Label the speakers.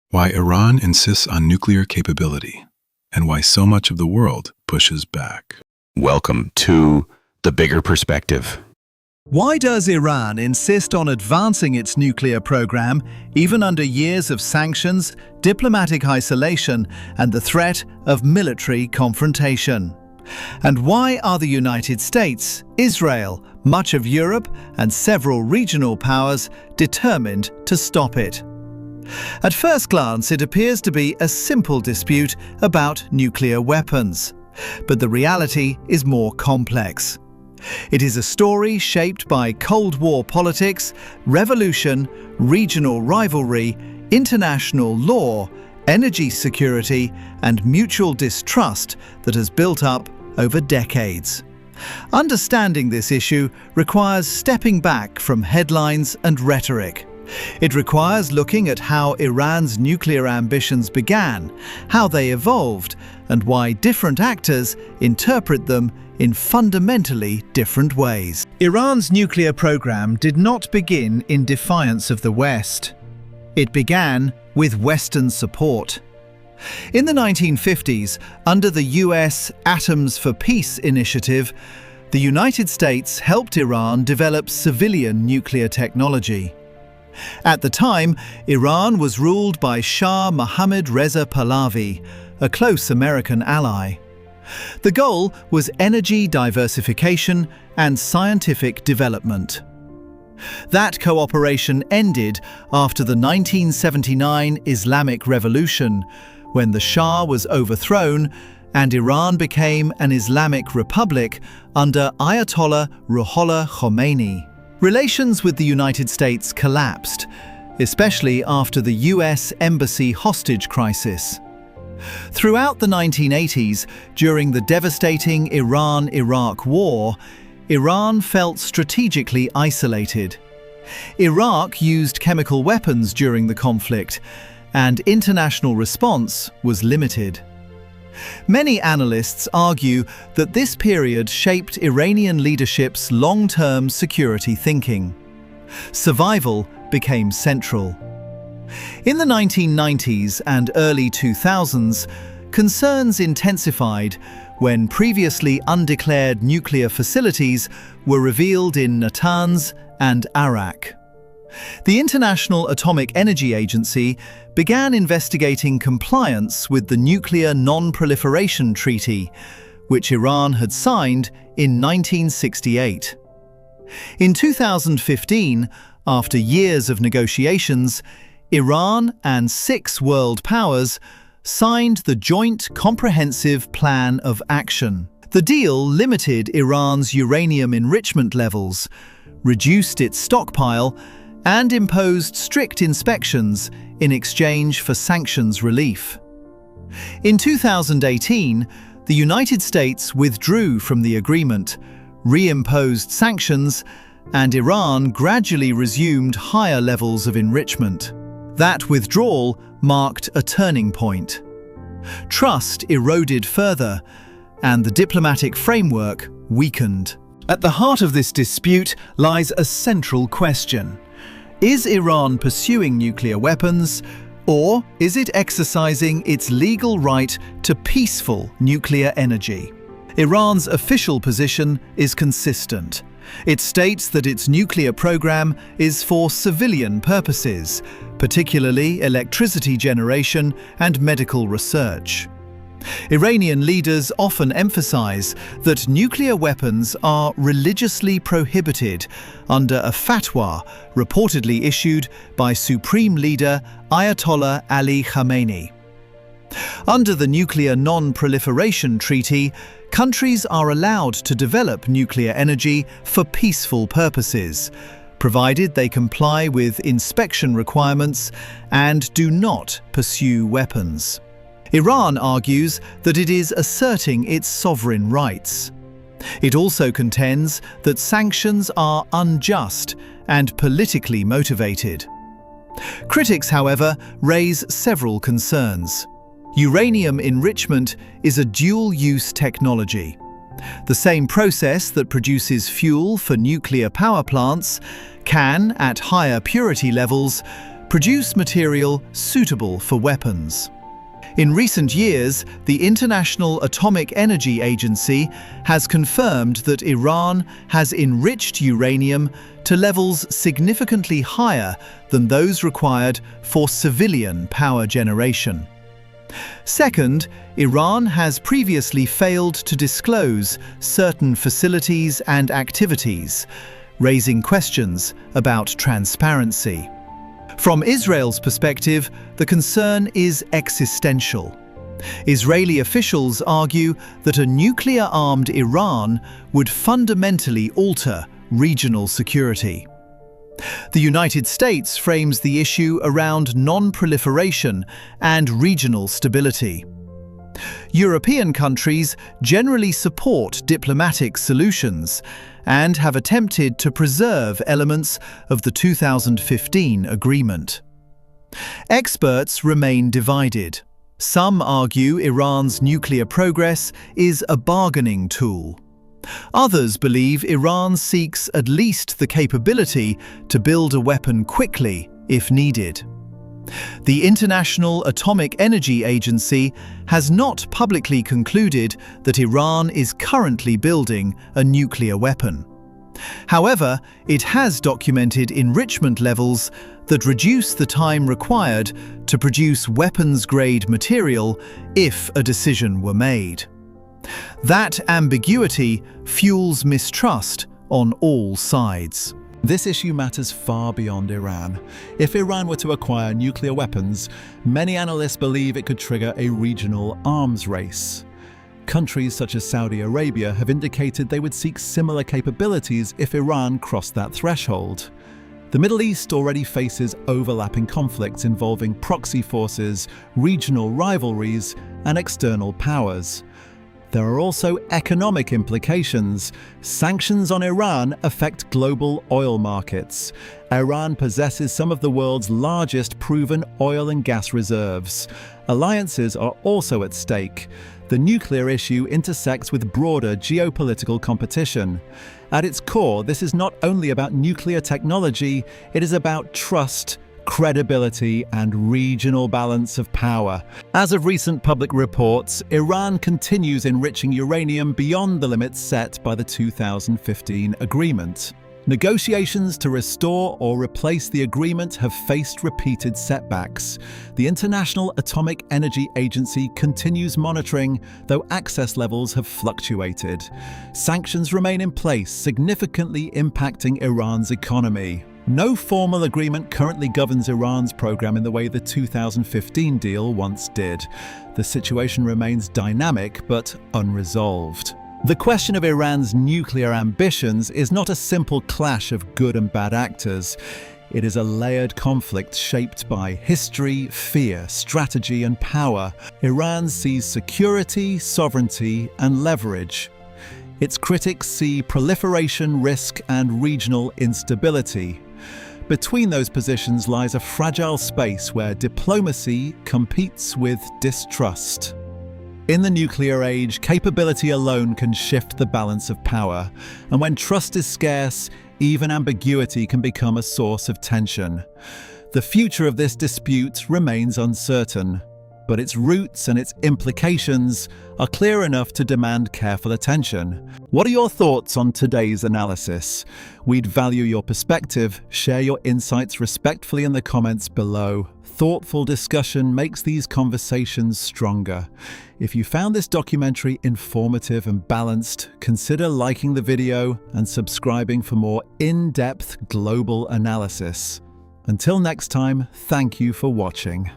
Speaker 1: Why Iran insists on nuclear capability, and why so much of the world pushes back.
Speaker 2: Welcome to The Bigger Perspective.
Speaker 3: Why does Iran insist on advancing its nuclear program, even under years of sanctions, diplomatic isolation, and the threat of military confrontation? And why are the United States, Israel, much of Europe, and several regional powers determined to stop it? At first glance, it appears to be a simple dispute about nuclear weapons. But the reality is more complex. It is a story shaped by Cold War politics, revolution, regional rivalry, international law, energy security, and mutual distrust that has built up over decades. Understanding this issue requires stepping back from headlines and rhetoric. It requires looking at how Iran's nuclear ambitions began, how they evolved, and why different actors interpret them in fundamentally different ways. Iran's nuclear program did not begin in defiance of the West. It began with Western support. In the 1950s, under the US Atoms for Peace initiative, the United States helped Iran develop civilian nuclear technology. At the time, Iran was ruled by Shah Mohammad Reza Pahlavi, a close American ally. The goal was energy diversification and scientific development. That cooperation ended after the 1979 Islamic Revolution, when the Shah was overthrown and Iran became an Islamic republic under Ayatollah Ruhollah Khomeini. Relations with the United States collapsed, especially after the US embassy hostage crisis. Throughout the 1980s, during the devastating Iran-Iraq War, Iran felt strategically isolated. Iraq used chemical weapons during the conflict, and international response was limited. Many analysts argue that this period shaped Iranian leadership's long-term security thinking. Survival became central. In the 1990s and early 2000s, concerns intensified when previously undeclared nuclear facilities were revealed in Natanz and Arak. The International Atomic Energy Agency began investigating compliance with the Nuclear Non-Proliferation Treaty, which Iran had signed in 1968. In 2015, after years of negotiations, Iran and 6 world powers signed the Joint Comprehensive Plan of Action. The deal limited Iran's uranium enrichment levels, reduced its stockpile, and imposed strict inspections in exchange for sanctions relief. In 2018, the United States withdrew from the agreement, reimposed sanctions, and Iran gradually resumed higher levels of enrichment. That withdrawal marked a turning point. Trust eroded further, and the diplomatic framework weakened. At the heart of this dispute lies a central question. Is Iran pursuing nuclear weapons, or is it exercising its legal right to peaceful nuclear energy? Iran's official position is consistent. It states that its nuclear program is for civilian purposes, particularly electricity generation and medical research. Iranian leaders often emphasize that nuclear weapons are religiously prohibited under a fatwa reportedly issued by Supreme Leader Ayatollah Ali Khamenei. Under the Nuclear Non-Proliferation Treaty, countries are allowed to develop nuclear energy for peaceful purposes, provided they comply with inspection requirements and do not pursue weapons. Iran argues that it is asserting its sovereign rights. It also contends that sanctions are unjust and politically motivated. Critics, however, raise several concerns. Uranium enrichment is a dual-use technology. The same process that produces fuel for nuclear power plants can, at higher purity levels, produce material suitable for weapons. In recent years, the International Atomic Energy Agency has confirmed that Iran has enriched uranium to levels significantly higher than those required for civilian power generation. Second, Iran has previously failed to disclose certain facilities and activities, raising questions about transparency. From Israel's perspective, the concern is existential. Israeli officials argue that a nuclear-armed Iran would fundamentally alter regional security. The United States frames the issue around non-proliferation and regional stability. European countries generally support diplomatic solutions and have attempted to preserve elements of the 2015 agreement. Experts remain divided. Some argue Iran's nuclear progress is a bargaining tool. Others believe Iran seeks at least the capability to build a weapon quickly if needed. The International Atomic Energy Agency has not publicly concluded that Iran is currently building a nuclear weapon. However, it has documented enrichment levels that reduce the time required to produce weapons-grade material if a decision were made. That ambiguity fuels mistrust on all sides.
Speaker 4: This issue matters far beyond Iran. If Iran were to acquire nuclear weapons, many analysts believe it could trigger a regional arms race. Countries such as Saudi Arabia have indicated they would seek similar capabilities if Iran crossed that threshold. The Middle East already faces overlapping conflicts involving proxy forces, regional rivalries, and external powers. There are also economic implications. Sanctions on Iran affect global oil markets. Iran possesses some of the world's largest proven oil and gas reserves. Alliances are also at stake. The nuclear issue intersects with broader geopolitical competition. At its core, this is not only about nuclear technology, it is about trust, credibility, and regional balance of power. As of recent public reports, Iran continues enriching uranium beyond the limits set by the 2015 agreement. Negotiations to restore or replace the agreement have faced repeated setbacks. The International Atomic Energy Agency continues monitoring, though access levels have fluctuated. Sanctions remain in place, significantly impacting Iran's economy. No formal agreement currently governs Iran's program in the way the 2015 deal once did. The situation remains dynamic but unresolved. The question of Iran's nuclear ambitions is not a simple clash of good and bad actors. It is a layered conflict shaped by history, fear, strategy, and power. Iran sees security, sovereignty, and leverage. Its critics see proliferation, risk, and regional instability. Between those positions lies a fragile space where diplomacy competes with distrust. In the nuclear age, capability alone can shift the balance of power, and when trust is scarce, even ambiguity can become a source of tension. The future of this dispute remains uncertain, but its roots and its implications are clear enough to demand careful attention. What are your thoughts on today's analysis? We'd value your perspective. Share your insights respectfully in the comments below. Thoughtful discussion makes these conversations stronger. If you found this documentary informative and balanced, consider liking the video and subscribing for more in-depth global analysis. Until next time, thank you for watching.